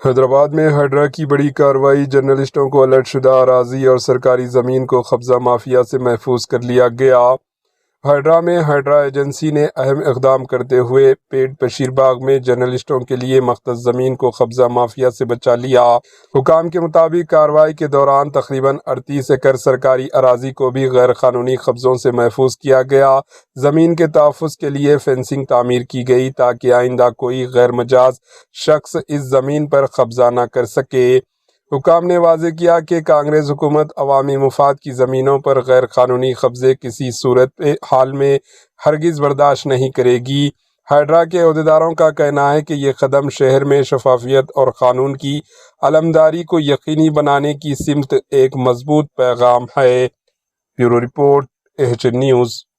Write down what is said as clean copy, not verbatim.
حیدرآباد میں ہائیڈرا کی بڑی کارروائی، جرنلسٹوں کو الرٹ شدہ اراضی اور سرکاری زمین کو قبضہ مافیا سے محفوظ کر لیا گیا۔ ہائیڈرا میں ہائیڈرا ایجنسی نے اہم اقدام کرتے ہوئے پیٹ بشیر باغ میں جرنلسٹوں کے لیے مختص زمین کو قبضہ مافیا سے بچا لیا۔ حکام کے مطابق کارروائی کے دوران تقریباً 38 ایکڑ سرکاری اراضی کو بھی غیر قانونی قبضوں سے محفوظ کیا گیا۔ زمین کے تحفظ کے لیے فینسنگ تعمیر کی گئی تاکہ آئندہ کوئی غیر مجاز شخص اس زمین پر قبضہ نہ کر سکے۔ حکام نے واضح کیا کہ کانگریس حکومت عوامی مفاد کی زمینوں پر غیر قانونی قبضے کسی صورت حال میں ہرگز برداشت نہیں کرے گی۔ ہائیڈرا کے عہدیداروں کا کہنا ہے کہ یہ قدم شہر میں شفافیت اور قانون کی علمبرداری کو یقینی بنانے کی سمت ایک مضبوط پیغام ہے۔ Bureau report, H N news.